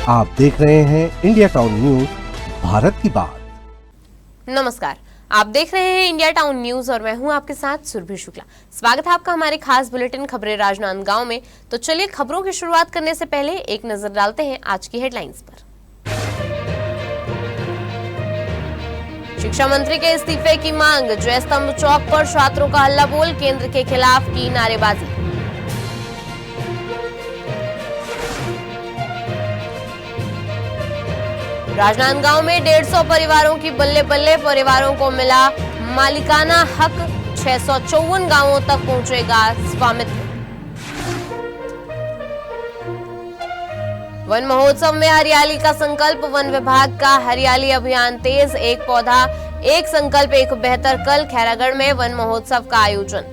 आप देख रहे हैं इंडिया टाउन न्यूज, भारत की बात। नमस्कार, आप देख रहे हैं इंडिया टाउन न्यूज और मैं हूं आपके साथ सुरभि शुक्ला। स्वागत है आपका हमारे खास बुलेटिन खबरें राजनांदगांव में। तो चलिए खबरों की शुरुआत करने से पहले एक नजर डालते हैं आज की हेडलाइंस पर। शिक्षा मंत्री के इस्तीफे की मांग, जय स्तंभ चौक पर छात्रों का हल्ला बोल, केंद्र के खिलाफ की नारेबाजी। राजनांदगांव में 150 परिवारों की बल्ले बल्ले, परिवारों को मिला मालिकाना हक, 654 गांवों तक पहुंचेगा स्वामित्व। वन महोत्सव में हरियाली का संकल्प, वन विभाग का हरियाली अभियान तेज, एक पौधा एक संकल्प एक बेहतर कल, खैरागढ़ में वन महोत्सव का आयोजन।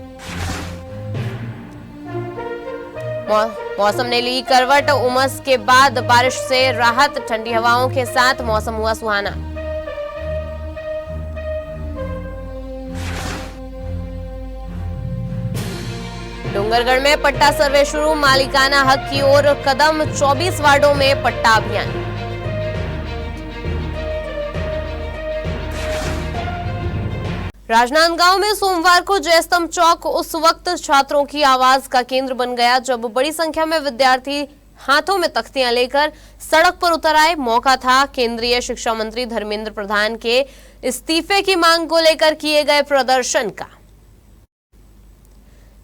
मौसम ने ली करवट, उमस के बाद बारिश से राहत, ठंडी हवाओं के साथ मौसम हुआ सुहाना। डूंगरगढ़ में पट्टा सर्वे शुरू, मालिकाना हक की ओर कदम, 24 वार्डों में पट्टा अभियान। राजनांदगांव में सोमवार को जय स्तंभ चौक उस वक्त छात्रों की आवाज का केंद्र बन गया जब बड़ी संख्या में विद्यार्थी हाथों में तख्तियां लेकर सड़क पर उतर आए। मौका था केंद्रीय शिक्षा मंत्री धर्मेंद्र प्रधान के इस्तीफे की मांग को लेकर किए गए प्रदर्शन का।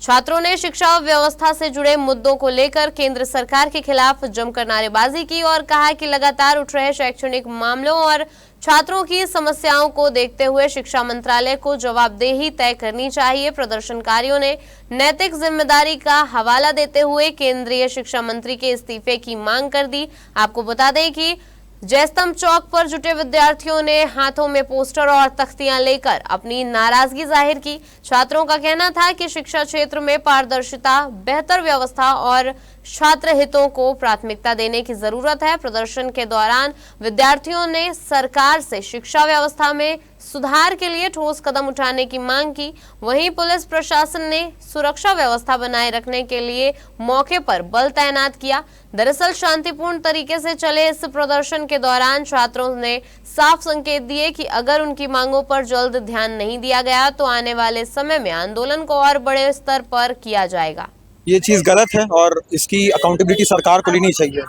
छात्रों ने शिक्षा व्यवस्था से जुड़े मुद्दों को लेकर केंद्र सरकार के खिलाफ जमकर नारेबाजी की और कहा कि लगातार उठ रहे शैक्षणिक मामलों और छात्रों की समस्याओं को देखते हुए शिक्षा मंत्रालय को जवाबदेही तय करनी चाहिए। प्रदर्शनकारियों ने नैतिक जिम्मेदारी का हवाला देते हुए केंद्रीय शिक्षा मंत्री के इस्तीफे की मांग कर दी। आपको बता दें कि जय स्तंभ चौक पर जुटे विद्यार्थियों ने हाथों में पोस्टर और तख्तियां लेकर अपनी नाराजगी जाहिर की। छात्रों का कहना था कि शिक्षा क्षेत्र में पारदर्शिता, बेहतर व्यवस्था और छात्र हितों को प्राथमिकता देने की जरूरत है। प्रदर्शन के दौरान विद्यार्थियों ने सरकार से शिक्षा व्यवस्था में सुधार के लिए ठोस कदम उठाने की मांग की। वहीं पुलिस प्रशासन ने सुरक्षा व्यवस्था बनाए रखने के लिए मौके पर बल तैनात किया। दरअसल शांतिपूर्ण तरीके से चले इस प्रदर्शन के दौरान छात्रों ने साफ संकेत दिए कि अगर उनकी मांगों पर जल्द ध्यान नहीं दिया गया तो आने वाले समय में आंदोलन को और बड़े स्तर पर किया जाएगा। ये चीज गलत है और इसकी अकाउंटेबिलिटी सरकार को लेनी चाहिए।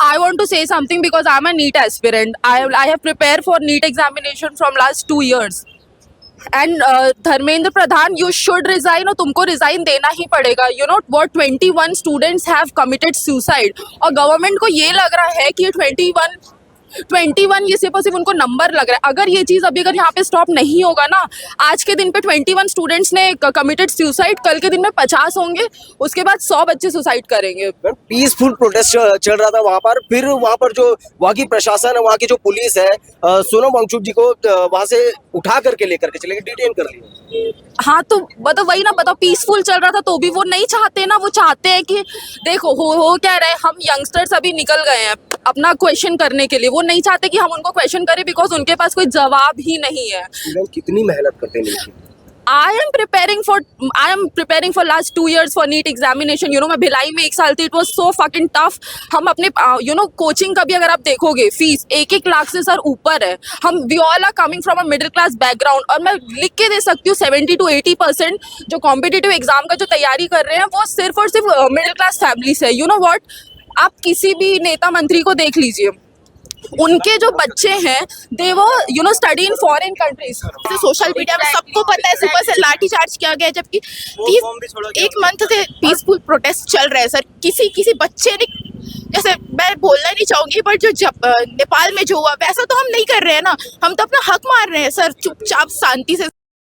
I want to say something because I'm a NEET aspirant. I have prepared for NEET examination from last 2 years. And Dharmendra Pradhan, you should resign और तुमको resign देना ही पड़ेगा. You know what, 21 students have committed suicide. और government को ये लग रहा है कि 21 ये सिर्फ और सिर्फ उनको नंबर लग रहा है। अगर ये चीज़ अभी अगर यहाँ पे स्टॉप नहीं होगा ना, आज के दिन पे 21 स्टूडेंट्स ने कमिटेड सुसाइड, कल के दिन में 50 होंगे, उसके बाद 100 बच्चे सुसाइड करेंगे। पीसफुल प्रोटेस्ट चल रहा था वहाँ पर, फिर वहाँ पर जो वहाँ की प्रशासन है, वहाँ की जो पुलिस है, सोनम वांगचुक जी को वहाँ से उठा करके लेकर के चले गए, डिटेन कर लिया। हाँ तो बताओ, वही ना, बताओ पीसफुल चल रहा था तो भी वो नहीं चाहते ना। वो चाहते हैं कि देखो हो क्या रहा है, हम यंगस्टर्स अभी निकल गए हैं अपना क्वेश्चन करने के लिए। वो नहीं चाहते कि हम उनको क्वेश्चन करें बिकॉज उनके पास कोई जवाब ही नहीं है। कितनी मेहनत करते हैं। I am preparing for last 2 years for NEET examination. You know, मैं भिलाई में 1 साल थी, it was so fucking tough. हम अपने कोचिंग का भी अगर आप देखोगे फीस 1-1 लाख से सर ऊपर है। we all are coming from a middle class background और मैं लिख के दे सकती हूँ 70 to 80% जो कॉम्पिटिटिव एग्जाम का जो तैयारी कर रहे हैं वो सिर्फ और सिर्फ मिडिल क्लास फैमिली से। यू नो व्हाट, आप किसी भी नेता मंत्री को देख लीजिए, उनके जो बच्चे हैं दे वो study in foreign countries. Social media में सबको पता है सुबह से लाठी चार्ज किया गया, जबकि 1 मंथ से पीसफुल प्रोटेस्ट चल रहे हैं सर। किसी बच्चे ने, जैसे मैं बोलना नहीं चाहूंगी, पर जो नेपाल में जो हुआ वैसा तो हम नहीं कर रहे हैं ना। हम तो अपना हक मार रहे हैं सर, चुपचाप शांति से।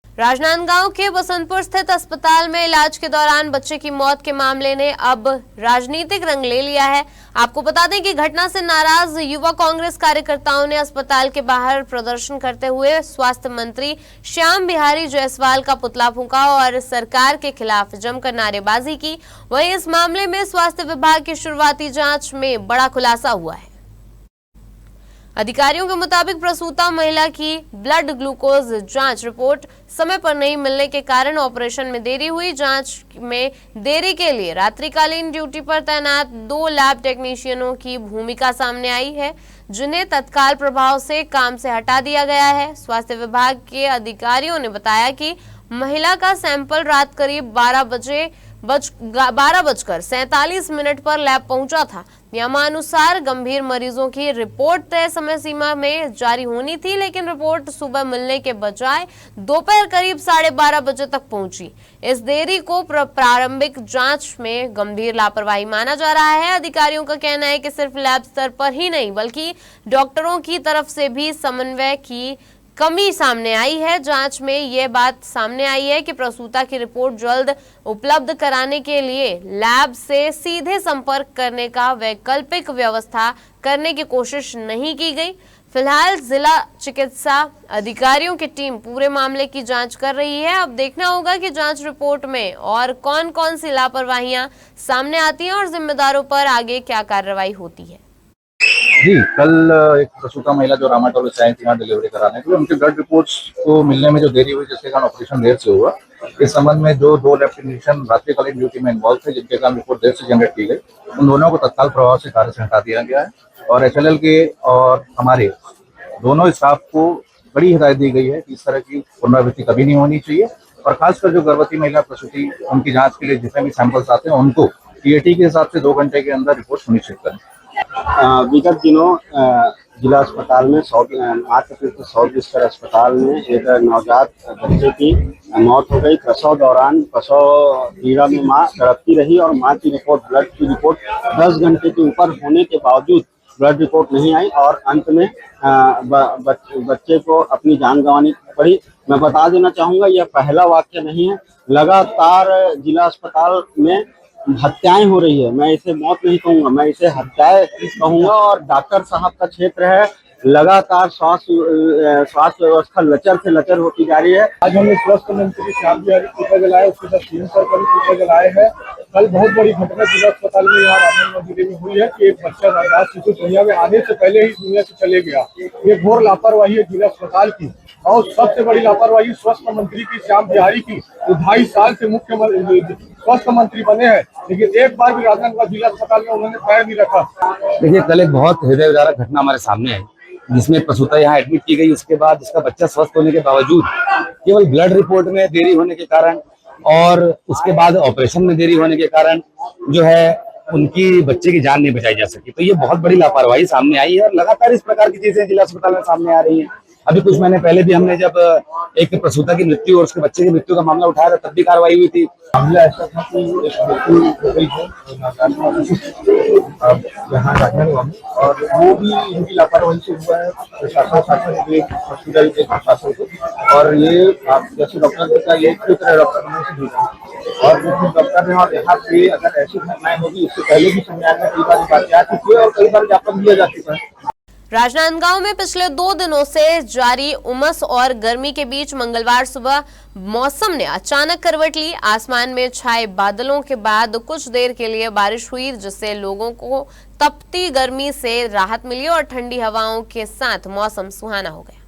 राजनांदगांव के बसंतपुर स्थित अस्पताल में इलाज के दौरान बच्चे की मौत के मामले ने अब राजनीतिक रंग ले लिया है। आपको बता दें कि घटना से नाराज युवा कांग्रेस कार्यकर्ताओं ने अस्पताल के बाहर प्रदर्शन करते हुए स्वास्थ्य मंत्री श्याम बिहारी जायसवाल का पुतला फूंका और सरकार के खिलाफ जमकर नारेबाजी की। वहीं इस मामले में स्वास्थ्य विभाग की शुरुआती जांच में बड़ा खुलासा हुआ है। अधिकारियों के मुताबिक प्रसूता महिला की ब्लड ग्लूकोज जांच रिपोर्ट समय पर नहीं मिलने के कारण ऑपरेशन में देरी हुई। जांच में देरी के लिए रात्रिकालीन ड्यूटी पर तैनात 2 लैब टेक्नीशियनों की भूमिका सामने आई है, जिन्हें तत्काल प्रभाव से काम से हटा दिया गया है। स्वास्थ्य विभाग के अधिकारियों ने बताया कि महिला का सैंपल रात करीब 12:47 पर लैब पहुंचा था। नियमानुसार गंभीर मरीजों की रिपोर्ट तय समय सीमा में जारी होनी थी, लेकिन रिपोर्ट सुबह मिलने के बजाय दोपहर करीब 12:30 बजे तक पहुंची। इस देरी को प्रारंभिक जांच में गंभीर लापरवाही माना जा रहा है। अधिकारियों का कहना है कि सिर्फ लैब स्तर पर ही नहीं बल्कि डॉक्टरों की तरफ से भी समन्वय की कमी सामने आई है। जांच में यह बात सामने आई है कि प्रसूता की रिपोर्ट जल्द उपलब्ध कराने के लिए लैब से सीधे संपर्क करने का वैकल्पिक व्यवस्था करने की कोशिश नहीं की गई। फिलहाल जिला चिकित्सा अधिकारियों की टीम पूरे मामले की जांच कर रही है। अब देखना होगा कि जांच रिपोर्ट में और कौन कौन सी लापरवाहियां सामने आती हैं और जिम्मेदारों पर आगे क्या कार्रवाई होती है। जी, कल एक प्रसूता महिला जो रामाटोल से आई थी यहाँ डिलीवरी कराने के लिए, उनके ब्लड रिपोर्ट्स को मिलने में जो देरी हुई, जिसके कारण ऑपरेशन देर से हुआ। इस संबंध में जो 2 लैब टेक्नीशियन रात्रिकालीन ड्यूटी में इन्वॉल्व थे, जिनके कारण रिपोर्ट देर से जनरेट की गई, उन दोनों को तत्काल प्रभाव से कार्य से हटा दिया गया है। और HLL के और हमारे दोनों स्टाफ को बड़ी हिदायत दी गई है कि इस तरह की पुनरावृत्ति कभी नहीं होनी चाहिए। और खासकर जो गर्भवती महिला प्रसूति, उनकी जाँच के लिए जितने भी सैंपल्स आते हैं, उनको TAT के हिसाब से 2 घंटे के अंदर रिपोर्ट सुनिश्चित करें। विगत दिनों जिला अस्पताल में 100 बिस्तर अस्पताल में एक नवजात बच्चे की मौत हो गई। प्रसव दौरान प्रसव पीड़ा में मां तड़पती रही और मां की रिपोर्ट, ब्लड की रिपोर्ट 10 घंटे के ऊपर होने के बावजूद ब्लड रिपोर्ट नहीं आई और अंत में बच्चे को अपनी जान गंवानी पड़ी। मैं बता देना चाहूँगा, यह पहला वाक्य नहीं है। लगातार जिला अस्पताल में हत्याएं हो रही है। मैं इसे मौत नहीं कहूंगा, मैं इसे हत्याएं कहूंगा। और डॉक्टर साहब का क्षेत्र है, लगातार स्वास्थ्य व्यवस्था लचर से लचर होती जा रही है। आज हमने स्वास्थ्य मंत्री श्याम बिहारी टीका जलाया, उसके साथ CM सर का भी टीका जलाए हैं। कल बहुत बड़ी घटना जिला अस्पताल में यहाँ राजनांदगांव जिले में हुई है कि एक बच्चा नवजात शिशु दुनिया में आने से पहले ही दुनिया से चले गया। ये घोर लापरवाही है जिला अस्पताल की, और सबसे बड़ी लापरवाही स्वास्थ्य मंत्री की श्याम बिहारी की, जो 2.5 साल से मुख्यमंत्री स्वास्थ्य मंत्री बने हैं, लेकिन एक बार भी राजनांदगांव जिला अस्पताल में उन्होंने पैर नहीं रखा। देखिए, कल एक बहुत हृदय विदारक घटना हमारे सामने आई, जिसमें प्रसूता यहाँ एडमिट की गई। उसके बाद उसका बच्चा स्वस्थ होने के बावजूद केवल ब्लड रिपोर्ट में देरी होने के कारण और उसके बाद ऑपरेशन में देरी होने के कारण जो है उनकी बच्चे की जान नहीं बचाई जा सकी। तो ये बहुत बड़ी लापरवाही सामने आई है और लगातार इस प्रकार की चीजें जिला अस्पताल में सामने आ रही हैं। अभी कुछ महीने पहले भी हमने जब एक प्रसूता की मृत्यु और उसके बच्चे की मृत्यु का मामला उठाया था, तब भी कार्रवाई हुई थी। मामला ऐसा था कि एक मृत्यु हो गई है यहाँ राजनांदगांव में, और वो भी इनकी लापरवाही से हुआ है। प्रशासन हॉस्पिटल के प्रशासन को, और ये आप जैसे डॉक्टर का ये तरह डॉक्टर से जुड़ा और डॉक्टर ने, और यहाँ पे अगर ऐसी घटनाएं होगी, इससे पहले भी संज्ञान में कई बार बातें आ चुकी है और कई बार ज्ञापन दिया जा चुका है। राजनांदगांव में पिछले 2 दिनों से जारी उमस और गर्मी के बीच मंगलवार सुबह मौसम ने अचानक करवट ली। आसमान में छाए बादलों के बाद कुछ देर के लिए बारिश हुई, जिससे लोगों को तपती गर्मी से राहत मिली और ठंडी हवाओं के साथ मौसम सुहाना हो गया।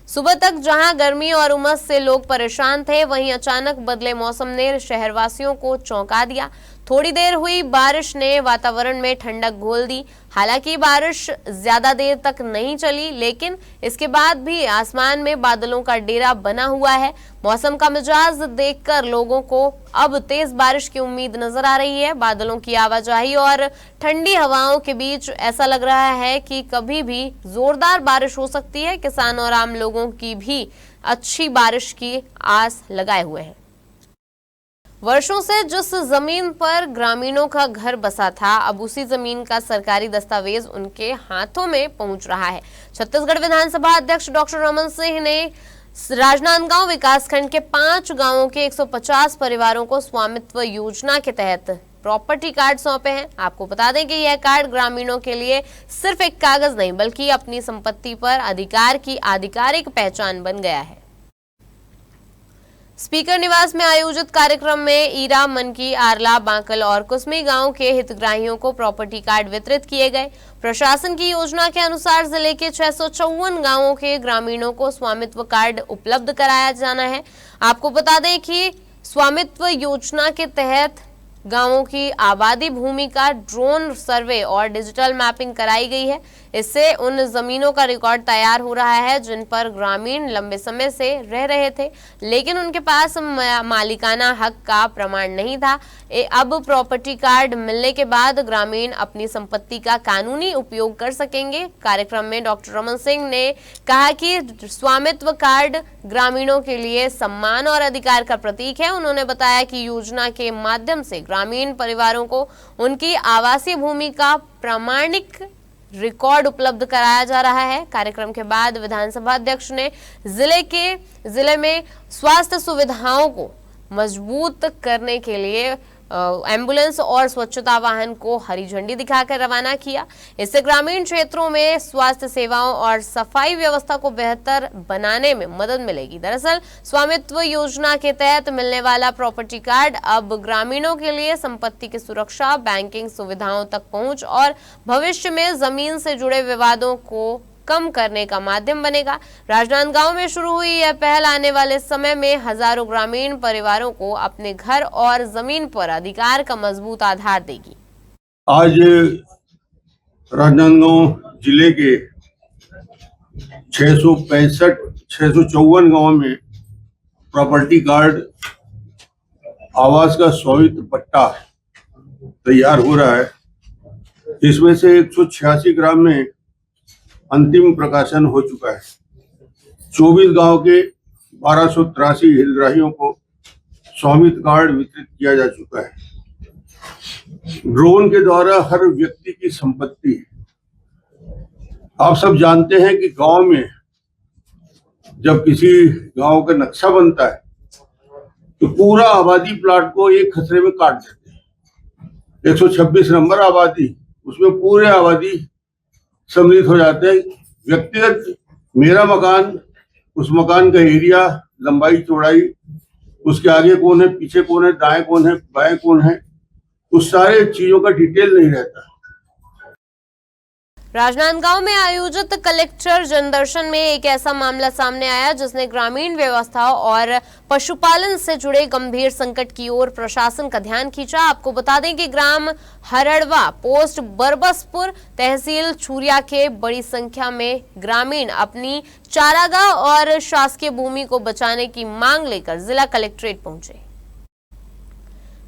सुबह तक जहां गर्मी और उमस से लोग परेशान थे, वहीं अचानक बदले मौसम ने शहरवासियों को चौंका दिया। थोड़ी देर हुई बारिश ने वातावरण में ठंडक घोल दी। हालांकि बारिश ज्यादा देर तक नहीं चली, लेकिन इसके बाद भी आसमान में बादलों का डेरा बना हुआ है। मौसम का मिजाज देखकर लोगों को अब तेज बारिश की उम्मीद नजर आ रही है। बादलों की आवाजाही और ठंडी हवाओं के बीच ऐसा लग रहा है कि कभी भी जोरदार बारिश हो सकती है। किसान और आम लोगों की भी अच्छी बारिश की आस लगाए हुए हैं। वर्षों से जिस जमीन पर ग्रामीणों का घर बसा था, अब उसी जमीन का सरकारी दस्तावेज उनके हाथों में पहुंच रहा है। छत्तीसगढ़ विधानसभा अध्यक्ष डॉक्टर रमन सिंह ने राजनांदगांव विकासखंड के 5 गांवों के 150 परिवारों को स्वामित्व योजना के तहत प्रॉपर्टी कार्ड सौंपे हैं। आपको बता दें कि यह कार्ड ग्रामीणों के लिए सिर्फ एक कागज नहीं, बल्कि अपनी संपत्ति पर अधिकार की आधिकारिक पहचान बन गया है। स्पीकर निवास में आयोजित कार्यक्रम में ईरा, मनकी, आरला, बांकल और कुसमी गांव के हितग्राहियों को प्रॉपर्टी कार्ड वितरित किए गए। प्रशासन की योजना के अनुसार जिले के 654 गांवों के ग्रामीणों को स्वामित्व कार्ड उपलब्ध कराया जाना है। आपको बता दें कि स्वामित्व योजना के तहत गांवों की आबादी भूमि का ड्रोन सर्वे और डिजिटल मैपिंग कराई गई है। इससे उन जमीनों का रिकॉर्ड तैयार हो रहा है जिन पर ग्रामीण लंबे समय से रह रहे थे, लेकिन उनके पास मालिकाना हक का प्रमाण नहीं था। अब प्रॉपर्टी कार्ड मिलने के बाद ग्रामीण अपनी संपत्ति का कानूनी उपयोग कर सकेंगे। कार्यक्रम में डॉक्टर रमन सिंह ने कहा कि स्वामित्व कार्ड ग्रामीणों के लिए सम्मान और अधिकार का प्रतीक है। उन्होंने बताया कि योजना के माध्यम से ग्रामीण परिवारों को उनकी आवासीय भूमि का प्रामाणिक रिकॉर्ड उपलब्ध कराया जा रहा है। कार्यक्रम के बाद विधानसभा अध्यक्ष ने जिले में स्वास्थ्य सुविधाओं को मजबूत करने के लिए एम्बुलेंस और स्वच्छता वाहन को हरी झंडी दिखाकर रवाना किया। इससे ग्रामीण क्षेत्रों में स्वास्थ्य सेवाओं और सफाई व्यवस्था को बेहतर बनाने में मदद मिलेगी। दरअसल स्वामित्व योजना के तहत मिलने वाला प्रॉपर्टी कार्ड अब ग्रामीणों के लिए संपत्ति की सुरक्षा, बैंकिंग सुविधाओं तक पहुंच और भविष्य में जमीन से जुड़े विवादों को कम करने का माध्यम बनेगा। राजनांदगांव में शुरू हुई यह पहल आने वाले समय में हजारों ग्रामीण परिवारों को अपने घर और जमीन पर अधिकार का मजबूत आधार देगी। आज राजनांदगांव जिले के 654 गांव में प्रॉपर्टी कार्ड आवास का स्वामित्व पट्टा तैयार हो रहा है। इसमें से 186 ग्राम में अंतिम प्रकाशन हो चुका है। 24 गांव के 1283 हितग्राहियों को स्वामित्व कार्ड वितरित किया जा चुका है। ड्रोन के द्वारा हर व्यक्ति की संपत्ति, आप सब जानते हैं कि गांव में जब किसी गांव का नक्शा बनता है तो पूरा आबादी प्लाट को एक खसरे में काट देते हैं। 126 नंबर आबादी, उसमें पूरे आबादी सम्मिलित हो जाते हैं। व्यक्तिगत मेरा मकान, उस मकान का एरिया, लंबाई चौड़ाई, उसके आगे कौन है, पीछे कौन है, दाएं कौन है, बाएं कौन है, उस सारे चीजों का डिटेल नहीं रहता। राजनांदगांव में आयोजित कलेक्टर जनदर्शन में एक ऐसा मामला सामने आया जिसने ग्रामीण व्यवस्था और पशुपालन से जुड़े गंभीर संकट की ओर प्रशासन का ध्यान खींचा। आपको बता दें कि ग्राम हरड़वा, पोस्ट बरबसपुर, तहसील छुरिया के बड़ी संख्या में ग्रामीण अपनी चारागाह और शासकीय भूमि को बचाने की मांग लेकर जिला कलेक्ट्रेट पहुंचे।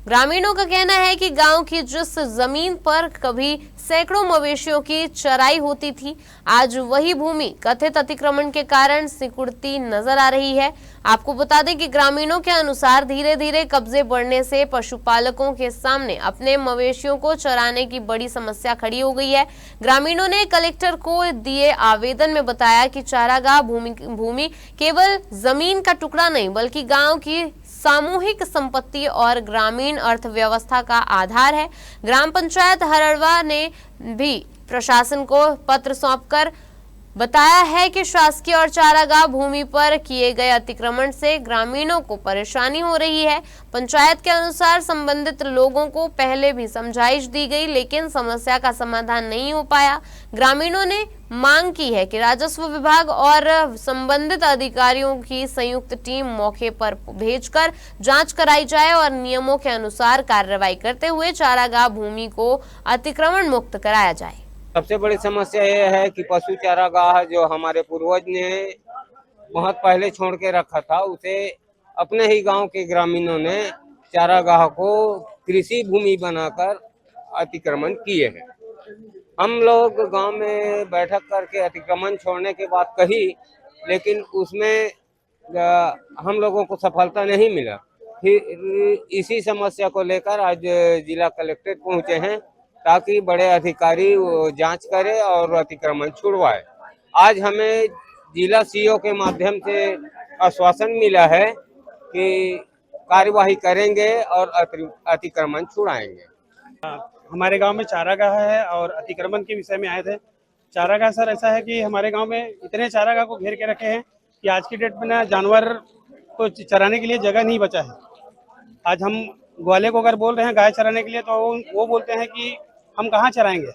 ग्रामीणों का कहना है कि गांव की जिस जमीन पर कभी सैकड़ों मवेशियों की चराई होती थी, आज वही भूमि कथित अतिक्रमण के कारण सिकुड़ती नजर आ रही है। आपको बता दें कि ग्रामीणों के अनुसार धीरे धीरे कब्जे बढ़ने से पशुपालकों के सामने अपने मवेशियों को चराने की बड़ी समस्या खड़ी हो गई है। ग्रामीणों ने कलेक्टर को दिए आवेदन में बताया कि चारागाह भूमि केवल जमीन का टुकड़ा नहीं बल्कि गाँव की सामूहिक संपत्ति और ग्रामीण अर्थव्यवस्था का आधार है। ग्राम पंचायत हरड़वा ने भी प्रशासन को पत्र सौंपकर बताया है कि शासकीय और चारागाह भूमि पर किए गए अतिक्रमण से ग्रामीणों को परेशानी हो रही है। पंचायत के अनुसार संबंधित लोगों को पहले भी समझाइश दी गई, लेकिन समस्या का समाधान नहीं हो पाया। ग्रामीणों ने मांग की है कि राजस्व विभाग और संबंधित अधिकारियों की संयुक्त टीम मौके पर भेजकर जांच कराई जाए और नियमों के अनुसार कार्रवाई करते हुए चारागाह भूमि को अतिक्रमण मुक्त कराया जाए। सबसे बड़ी समस्या यह है कि पशु चारागाह जो हमारे पूर्वज ने बहुत पहले छोड़ के रखा था, उसे अपने ही गांव के ग्रामीणों ने चारागाह को कृषि भूमि बनाकर अतिक्रमण किए हैं। हम लोग गांव में बैठक करके अतिक्रमण छोड़ने की बात कही, लेकिन उसमें हम लोगों को सफलता नहीं मिला। फिर इसी समस्या को लेकर आज जिला कलेक्ट्रेट पहुंचे हैं ताकि बड़े अधिकारी जांच करें और अतिक्रमण छुड़वाए। आज हमें जिला सीओ के माध्यम से आश्वासन मिला है कि कार्यवाही करेंगे और अतिक्रमण छुड़ाएंगे। हमारे गांव में चारागाह है और अतिक्रमण के विषय में आए थे। चारागाह सर ऐसा है कि हमारे गांव में इतने चारागाह को घेर के रखे हैं कि आज की डेट में ना जानवर तो चराने के लिए जगह नहीं बचा है। आज हम ग्वाले को अगर बोल रहे हैं गाय चराने के लिए तो वो बोलते हैं कि हम कहाँ चराएंगे।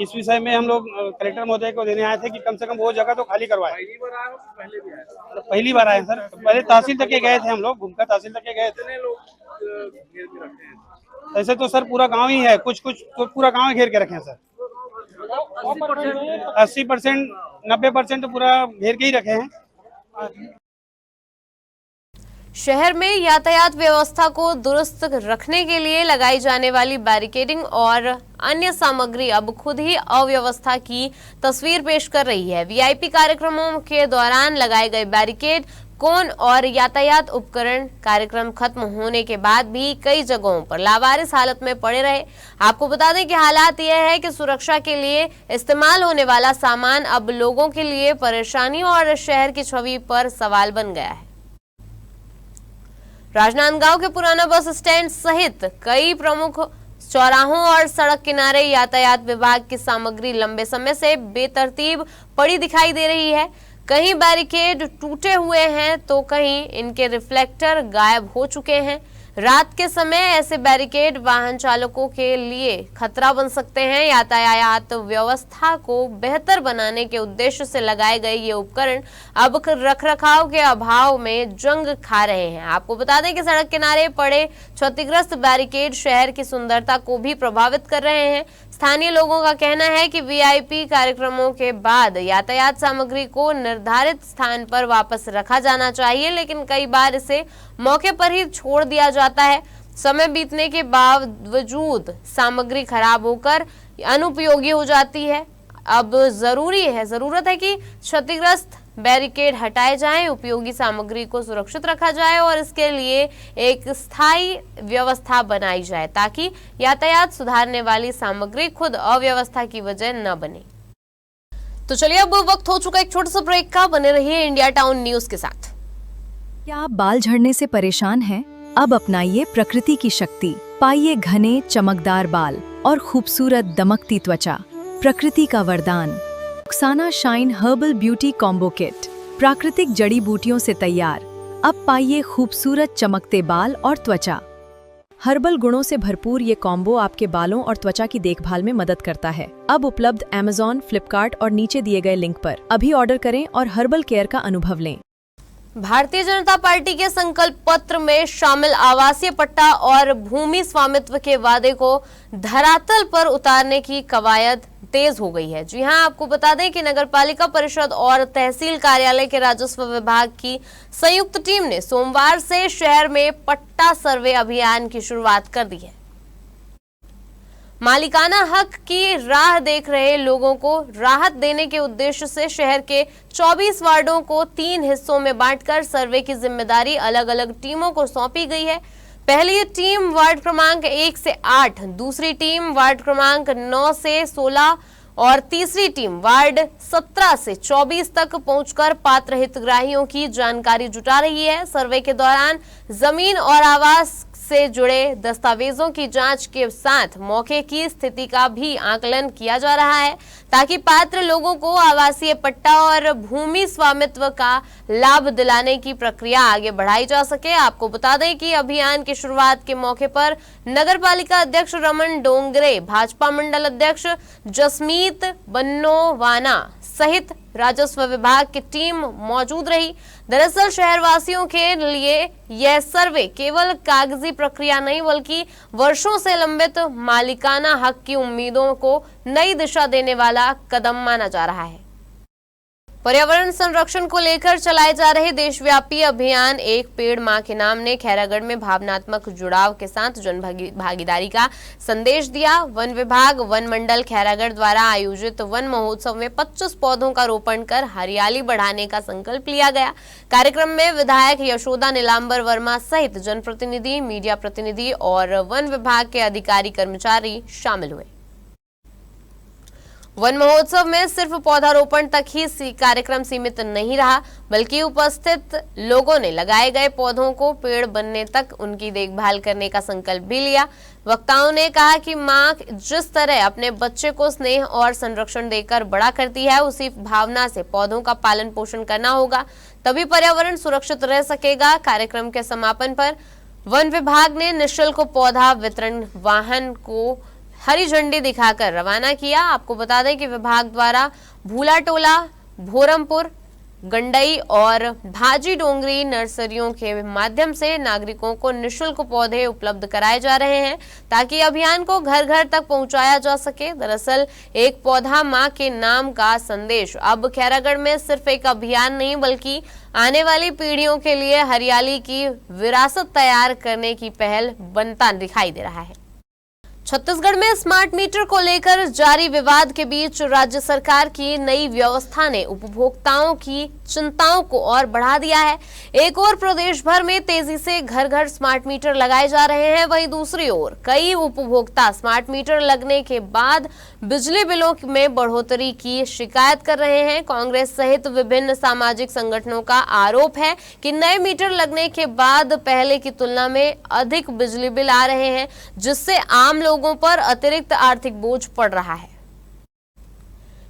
इस विषय में हम लोग कलेक्टर महोदय को देने आए थे कि कम से कम वो जगह तो खाली करवाएं। पहली बार आए सर, पहले तहसील तक के गए थे हम लोग, घूमकर तहसील तक के गए थे। ऐसे तो सर पूरा गांव ही है, कुछ तो पूरा गांव घेर के रखे हैं सर। 80% 90% तो पूरा घेर के ही रखे हैं। शहर में यातायात व्यवस्था को दुरुस्त रखने के लिए लगाई जाने वाली बैरिकेडिंग और अन्य सामग्री अब खुद ही अव्यवस्था की तस्वीर पेश कर रही है। वीआईपी कार्यक्रमों के दौरान लगाए गए बैरिकेड, कोन और यातायात उपकरण कार्यक्रम खत्म होने के बाद भी कई जगहों पर लावारिस हालत में पड़े रहे। आपको बता दें कि हालात यह है कि सुरक्षा के लिए इस्तेमाल होने वाला सामान अब लोगों के लिए परेशानी और शहर की छवि पर सवाल बन गया है। राजनांदगांव के पुराना बस स्टैंड सहित कई प्रमुख चौराहों और सड़क किनारे यातायात विभाग की सामग्री लंबे समय से बेतरतीब पड़ी दिखाई दे रही है। कहीं बैरिकेड टूटे हुए हैं तो कहीं इनके रिफ्लेक्टर गायब हो चुके हैं। रात के समय ऐसे बैरिकेड वाहन चालकों के लिए खतरा बन सकते हैं। यातायात व्यवस्था को बेहतर बनाने के उद्देश्य से लगाए गए ये उपकरण अब रखरखाव के अभाव में जंग खा रहे हैं। आपको बता दें कि सड़क किनारे पड़े क्षतिग्रस्त बैरिकेड शहर की सुंदरता को भी प्रभावित कर रहे हैं। स्थानीय लोगों का कहना है कि वीआईपी कार्यक्रमों के बाद यातायात सामग्री को निर्धारित स्थान पर वापस रखा जाना चाहिए, लेकिन कई बार इसे मौके पर ही छोड़ दिया जाता है। समय बीतने के बावजूद सामग्री खराब होकर अनुपयोगी हो जाती है। अब जरूरत है कि क्षतिग्रस्त बैरिकेड हटाए जाएं, उपयोगी सामग्री को सुरक्षित रखा जाए और इसके लिए एक स्थायी व्यवस्था बनाई जाए ताकि यातायात सुधारने वाली सामग्री खुद अव्यवस्था की वजह न बने। तो चलिए अब वक्त हो चुका एक छोटा सा ब्रेक का। बने रहिए इंडिया टाउन न्यूज के साथ। क्या आप बाल झड़ने से परेशान हैं? अब अपनाइए प्रकृति की शक्ति, पाइए घने चमकदार बाल और खूबसूरत दमकती त्वचा। प्रकृति का वरदान Rukhsana shine herbal beauty combo kit, प्राकृतिक जड़ी बूटियों से तैयार। अब पाइए खूबसूरत चमकते बाल और त्वचा। हर्बल गुणों से भरपूर ये कॉम्बो आपके बालों और त्वचा की देखभाल में मदद करता है। अब उपलब्ध Amazon, फ्लिपकार्ट और नीचे दिए गए लिंक पर अभी ऑर्डर करें और हर्बल केयर का अनुभव लें। भारतीय जनता पार्टी के संकल्प पत्र में शामिल आवासीय पट्टा और भूमि स्वामित्व के वादे को धरातल पर उतारने की कवायद तेज हो गई है। जी हां, आपको बता दें कि नगरपालिका परिषद और तहसील कार्यालय के राजस्व विभाग की संयुक्त टीम ने सोमवार से शहर में पट्टा सर्वे अभियान की शुरुआत कर दी है। मालिकाना हक की राह देख रहे लोगों को राहत देने के उद्देश्य से शहर के 24 वार्डों को 3 हिस्सों में बांटकर सर्वे की जिम्मेदारी अलग अलग टीमों को सौंपी गई है। पहली टीम वार्ड क्रमांक 1 से 8, दूसरी टीम वार्ड क्रमांक 9 से 16 और तीसरी टीम वार्ड 17 से 24 तक पहुंचकर पात्र हितग्राहियों की जानकारी जुटा रही है। सर्वे के दौरान जमीन और आवास से जुड़े दस्तावेजों की जांच के साथ मौके की स्थिति का भी आकलन किया जा रहा है ताकि पात्र लोगों को आवासीय पट्टा और भूमि स्वामित्व का लाभ दिलाने की प्रक्रिया आगे बढ़ाई जा सके। आपको बता दें कि अभियान की शुरुआत के मौके पर नगरपालिका अध्यक्ष रमन डोंगरे, भाजपा मंडल अध्यक्ष जसमीत बन्नोवाना सहित राजस्व विभाग की टीम मौजूद रही। दरअसल शहरवासियों के लिए यह सर्वे केवल कागजी प्रक्रिया नहीं बल्कि वर्षों से लंबित मालिकाना हक की उम्मीदों को नई दिशा देने वाला कदम माना जा रहा है। पर्यावरण संरक्षण को लेकर चलाए जा रहे देशव्यापी अभियान एक पेड़ मां के नाम ने खैरागढ़ में भावनात्मक जुड़ाव के साथ जन भागीदारी का संदेश दिया। वन विभाग वन मंडल खैरागढ़ द्वारा आयोजित वन महोत्सव में 25 पौधों का रोपण कर हरियाली बढ़ाने का संकल्प लिया गया। कार्यक्रम में विधायक यशोदा नीलांबर वर्मा सहित जनप्रतिनिधि, मीडिया प्रतिनिधि और वन विभाग के अधिकारी कर्मचारी शामिल हुए। वन महोत्सव में सिर्फ पौधारोपण तक ही कार्यक्रम सीमित नहीं रहा बल्कि उपस्थित लोगों ने लगाए गए पौधों को पेड़ बनने तक उनकी देखभाल करने का संकल्प भी लिया। वक्ताओं ने कहा कि मां जिस तरह अपने बच्चे को स्नेह और संरक्षण देकर बड़ा करती है, उसी भावना से पौधों का पालन पोषण करना होगा तभी पर्यावरण सुरक्षित रह सकेगा। कार्यक्रम के समापन पर वन विभाग ने निःशुल्क पौधा वितरण वाहन को हरी झंडी दिखाकर रवाना किया। आपको बता दें कि विभाग द्वारा भूला टोला, भोरमपुर, गंडई और भाजी डोंगरी नर्सरियों के माध्यम से नागरिकों को निःशुल्क पौधे उपलब्ध कराए जा रहे हैं ताकि अभियान को घर घर तक पहुंचाया जा सके। दरअसल एक पौधा मां के नाम का संदेश अब खैरागढ़ में सिर्फ एक अभियान नहीं बल्कि आने वाली पीढ़ियों के लिए हरियाली की विरासत तैयार करने की पहल बनता दिखाई दे रहा है। छत्तीसगढ़ में स्मार्ट मीटर को लेकर जारी विवाद के बीच राज्य सरकार की नई व्यवस्था ने उपभोक्ताओं की चिंताओं को और बढ़ा दिया है। एक ओर प्रदेश भर में तेजी से घर घर स्मार्ट मीटर लगाए जा रहे हैं, वहीं दूसरी ओर कई उपभोक्ता स्मार्ट मीटर लगने के बाद बिजली बिलों में बढ़ोतरी की शिकायत कर रहे हैं। कांग्रेस सहित विभिन्न सामाजिक संगठनों का आरोप है कि नए मीटर लगने के बाद पहले की तुलना में अधिक बिजली बिल आ रहे हैं, जिससे आम लोगों पर अतिरिक्त आर्थिक बोझ पड़ रहा है।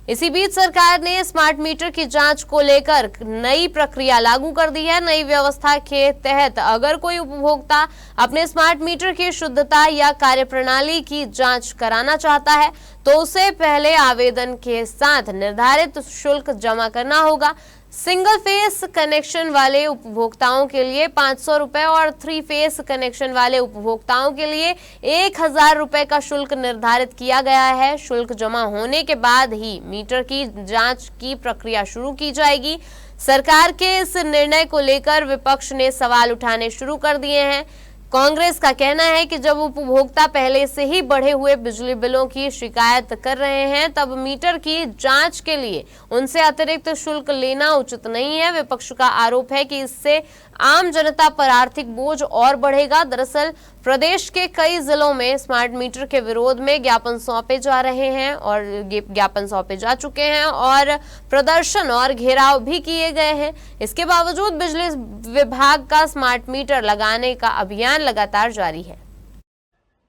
इसी बीच सरकार ने स्मार्ट मीटर की जांच को लेकर नई प्रक्रिया लागू कर दी है। नई व्यवस्था के तहत अगर कोई उपभोक्ता अपने स्मार्ट मीटर की शुद्धता या कार्यप्रणाली की जांच कराना चाहता है तो उसे पहले आवेदन के साथ निर्धारित शुल्क जमा करना होगा। सिंगल फेस कनेक्शन वाले उपभोक्ताओं के लिए 500 रुपए और 3 फेस कनेक्शन वाले उपभोक्ताओं के लिए 1000 रुपए का शुल्क निर्धारित किया गया है। शुल्क जमा होने के बाद ही मीटर की जांच की प्रक्रिया शुरू की जाएगी। सरकार के इस निर्णय को लेकर विपक्ष ने सवाल उठाने शुरू कर दिए हैं। कांग्रेस का कहना है कि जब उपभोक्ता पहले से ही बढ़े हुए बिजली बिलों की शिकायत कर रहे हैं तब मीटर की जांच के लिए उनसे अतिरिक्त शुल्क लेना उचित नहीं है। विपक्ष का आरोप है कि इससे आम जनता पर आर्थिक बोझ और बढ़ेगा। दरअसल प्रदेश के कई जिलों में स्मार्ट मीटर के विरोध में ज्ञापन सौंपे जा रहे हैं और ज्ञापन सौंपे जा चुके हैं और प्रदर्शन और घेराव भी किए गए हैं। इसके बावजूद बिजली विभाग का स्मार्ट मीटर लगाने का अभियान लगातार जारी है।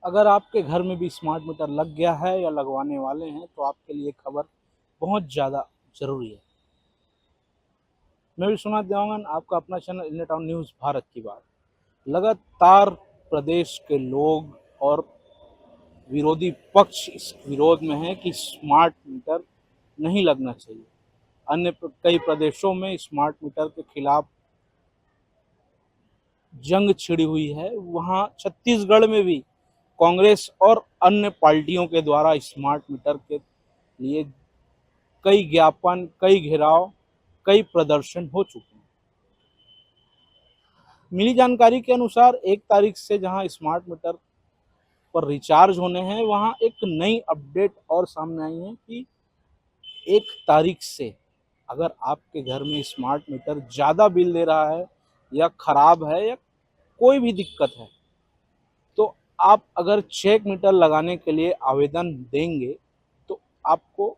अगर आपके घर में भी स्मार्ट मीटर लग गया है या लगवाने वाले हैं तो आपके लिए खबर बहुत ज़्यादा जरूरी है। मैं भी सुना देवांगन, आपका अपना channel India town news Bharat की बात। लगातार प्रदेश के लोग और विरोधी पक्ष इस विरोध में है कि स्मार्ट मीटर नहीं लगना चाहिए। अन्य कई प्रदेशों में स्मार्ट मीटर के खिलाफ जंग छिड़ी हुई है। वहाँ छत्तीसगढ़ में भी कांग्रेस और अन्य पार्टियों के द्वारा स्मार्ट मीटर के लिए कई ज्ञापन, कई घेराव, कई प्रदर्शन हो चुके हैं। मिली जानकारी के अनुसार 1 तारीख से जहां स्मार्ट मीटर पर रिचार्ज होने हैं वहां एक नई अपडेट और सामने आई है कि 1 तारीख से अगर आपके घर में स्मार्ट मीटर ज़्यादा बिल दे रहा है या ख़राब है या कोई भी दिक्कत है तो आप अगर चेक मीटर लगाने के लिए आवेदन देंगे तो आपको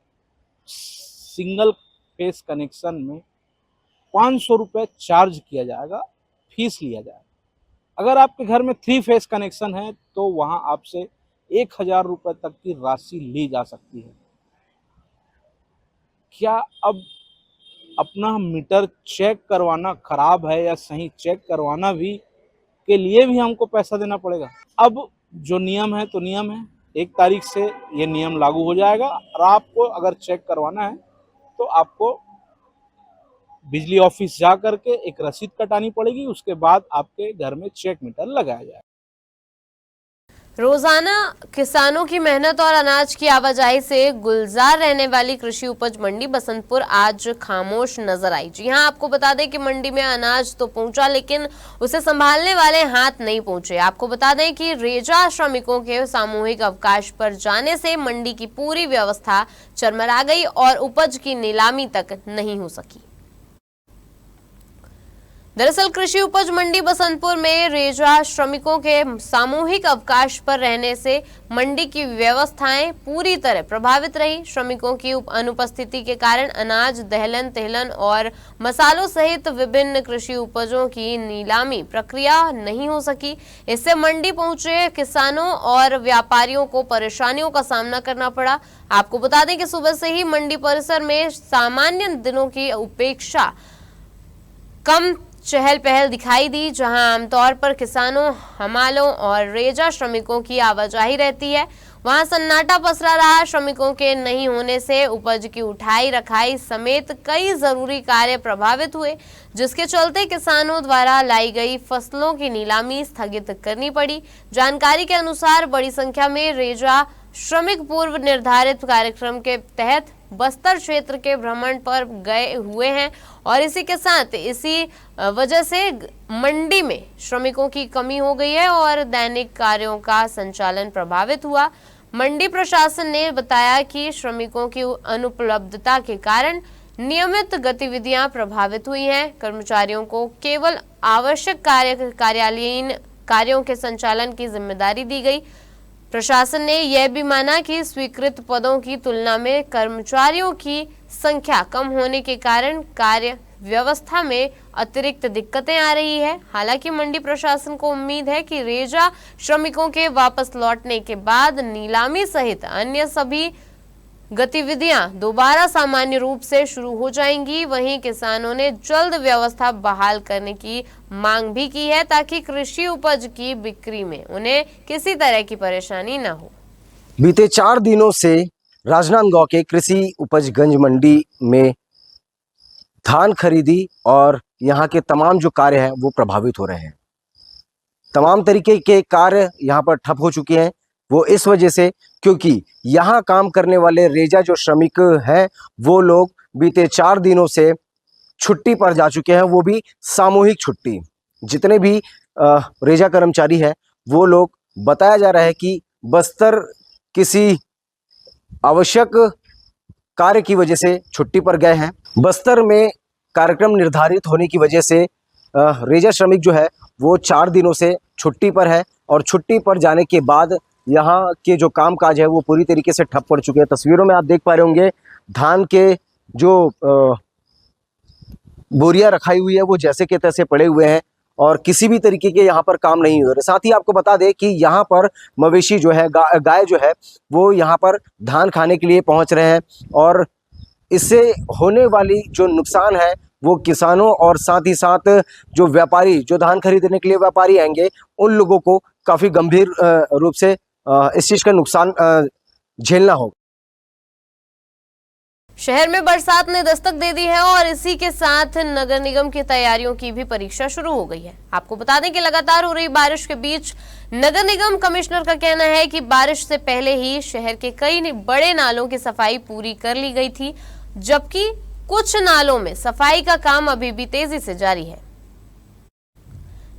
सिंगल फेस कनेक्शन में 500 रुपये चार्ज किया जाएगा, फीस लिया जाएगा। अगर आपके घर में 3 फेस कनेक्शन है तो वहां आपसे 1000 रुपये तक की राशि ली जा सकती है। क्या अब अपना मीटर चेक करवाना खराब है या सही चेक करवाना भी के लिए भी हमको पैसा देना पड़ेगा? अब जो नियम है तो नियम है, 1 तारीख से ये नियम लागू हो जाएगा और आपको अगर चेक करवाना है तो आपको बिजली ऑफिस जा करके एक रसीद कटानी पड़ेगी। उसके बाद आपके घर में चेक मीटर लगाया जाएगा। रोजाना किसानों की मेहनत और अनाज की आवाजाही से गुलजार रहने वाली कृषि उपज मंडी बसंतपुर आज खामोश नजर आई। जी हां, आपको बता दें कि मंडी में अनाज तो पहुंचा लेकिन उसे संभालने वाले हाथ नहीं पहुंचे। आपको बता दें कि रेजा श्रमिकों के सामूहिक अवकाश पर जाने से मंडी की पूरी व्यवस्था चरमरा गई और उपज की नीलामी तक नहीं हो सकी। दरअसल कृषि उपज मंडी बसंतपुर में रेजा श्रमिकों के सामूहिक अवकाश पर रहने से मंडी की व्यवस्थाएं पूरी तरह प्रभावित रही। श्रमिकों की अनुपस्थिति के कारण अनाज, दहलन, तिलहन और मसालों सहित विभिन्न कृषि उपजों की नीलामी प्रक्रिया नहीं हो सकी। इससे मंडी पहुंचे किसानों और व्यापारियों को परेशानियों का सामना करना पड़ा। आपको बता दें कि सुबह से ही मंडी परिसर में सामान्य दिनों की उपेक्षा कम चहल पहल दिखाई दी, जहां आमतौर पर किसानों, हमालों और रेजा श्रमिकों की आवाजाही रहती है, वहां सन्नाटा पसरा रहा। श्रमिकों के नहीं होने से उपज की उठाई रखाई समेत कई जरूरी कार्य प्रभावित हुए, जिसके चलते किसानों द्वारा लाई गई फसलों की नीलामी स्थगित करनी पड़ी। जानकारी के अनुसार बड़ी संख्या में रेजा श्रमिक पूर्व निर्धारित कार्यक्रम के तहत बस्तर क्षेत्र के भ्रमण पर गए हुए हैं और इसी के साथ इसी वजह से मंडी में श्रमिकों की कमी हो गई है और दैनिक कार्यों का संचालन प्रभावित हुआ। मंडी प्रशासन ने बताया कि श्रमिकों की अनुपलब्धता के कारण नियमित गतिविधियां प्रभावित हुई हैं। कर्मचारियों को केवल आवश्यक कार्यालयीन कार्यों के संचालन की जिम्मेदारी दी गई। प्रशासन ने यह भी माना कि स्वीकृत पदों की तुलना में कर्मचारियों की संख्या कम होने के कारण कार्य व्यवस्था में अतिरिक्त दिक्कतें आ रही है। हालांकि मंडी प्रशासन को उम्मीद है कि रेजा श्रमिकों के वापस लौटने के बाद नीलामी सहित अन्य सभी गतिविधियां दोबारा सामान्य रूप से शुरू हो जाएंगी। वहीं किसानों ने जल्द व्यवस्था बहाल करने की मांग भी की है ताकि कृषि उपज की बिक्री में उन्हें किसी तरह की परेशानी न हो। बीते 4 दिनों से राजनांदगांव के कृषि उपजगंज मंडी में धान खरीदी और यहाँ के तमाम जो कार्य हैं वो प्रभावित हो रहे हैं। तमाम तरीके के कार्य यहाँ पर ठप हो चुके हैं। वो इस वजह से क्योंकि यहाँ काम करने वाले रेजा जो श्रमिक हैं वो लोग बीते 4 दिनों से छुट्टी पर जा चुके हैं, वो भी सामूहिक छुट्टी। जितने भी रेजा कर्मचारी हैं वो लोग बताया जा रहा है कि बस्तर किसी आवश्यक कार्य की वजह से छुट्टी पर गए हैं। बस्तर में कार्यक्रम निर्धारित होने की वजह से रेजा श्रमिक जो है वो 4 दिनों से छुट्टी पर है और छुट्टी पर जाने के बाद यहाँ के जो कामकाज है वो पूरी तरीके से ठप पड़ चुके हैं। तस्वीरों में आप देख पा रहे होंगे धान के जो बोरियां रखाई हुई है वो जैसे के तैसे पड़े हुए हैं और किसी भी तरीके के यहाँ पर काम नहीं हो रहे। साथ ही आपको बता दें कि यहाँ पर मवेशी जो है गाय जो है वो यहाँ पर धान खाने के लिए पहुँच रहे हैं और इससे होने वाली जो नुकसान है वो किसानों और साथ ही साथ जो व्यापारी जो धान खरीदने के लिए व्यापारी आएंगे उन लोगों को काफ़ी गंभीर रूप से इस चीज़ का नुकसान झेलना होगा। शहर में बरसात ने दस्तक दे दी है और इसी के साथ नगर निगम की तैयारियों की भी परीक्षा शुरू हो गई है। आपको बता दें कि लगातार हो रही बारिश के बीच नगर निगम कमिश्नर का कहना है कि बारिश से पहले ही शहर के कई बड़े नालों की सफाई पूरी कर ली गई थी, जबकि कुछ नालों में सफाई का काम अभी भी तेजी से जारी है।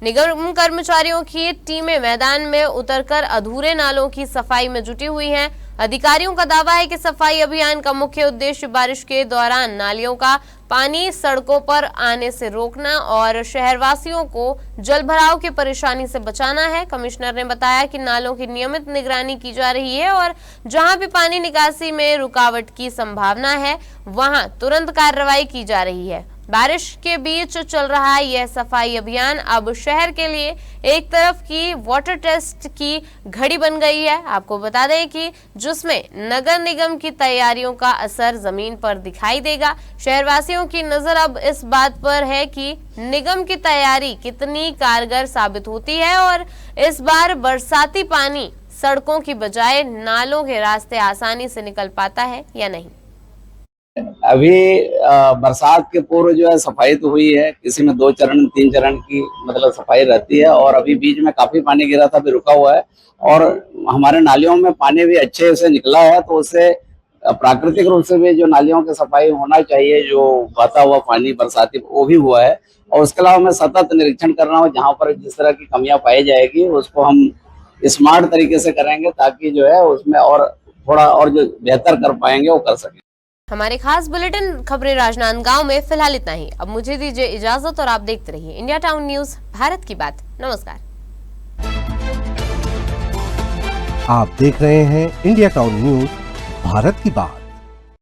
निगम कर्मचारियों की टीमें मैदान में उतरकर अधूरे नालों की सफाई में जुटी हुई हैं। अधिकारियों का दावा है कि सफाई अभियान का मुख्य उद्देश्य बारिश के दौरान नालियों का पानी सड़कों पर आने से रोकना और शहरवासियों को जलभराव की परेशानी से बचाना है। कमिश्नर ने बताया कि नालों की नियमित निगरानी की जा रही है और जहां भी पानी निकासी में रुकावट की संभावना है वहां तुरंत कार्रवाई की जा रही है। बारिश के बीच चल रहा यह सफाई अभियान अब शहर के लिए एक तरफ की वाटर टेस्ट की घड़ी बन गई है। आपको बता दें कि जिसमें नगर निगम की तैयारियों का असर जमीन पर दिखाई देगा। शहरवासियों की नजर अब इस बात पर है कि निगम की तैयारी कितनी कारगर साबित होती है और इस बार बरसाती पानी सड़कों की बजाय नालों के रास्ते आसानी से निकल पाता है या नहीं। अभी बरसात के पूर्व जो है सफाई तो हुई है, किसी में 2 चरण 3 चरण की मतलब सफाई रहती है और अभी बीच में काफी पानी गिरा था, अभी रुका हुआ है और हमारे नालियों में पानी भी अच्छे से निकला है, तो उससे प्राकृतिक रूप से भी जो नालियों की सफाई होना चाहिए, जो बहता हुआ पानी बरसाती वो भी हुआ है। और उसके अलावा मैं सतत निरीक्षण कर रहा हूँ, जहाँ पर जिस तरह की कमियां पाई जाएगी उसको हम स्मार्ट तरीके से करेंगे ताकि जो है उसमें और थोड़ा और जो बेहतर कर पाएंगे वो कर सकें। हमारे खास बुलेटिन खबरें राजनांदगांव में फिलहाल इतना ही। अब मुझे दीजिए इजाजत और आप देखते रहिए इंडिया टाउन न्यूज, भारत की बात। नमस्कार। आप देख रहे हैं इंडिया टाउन न्यूज, भारत की बात।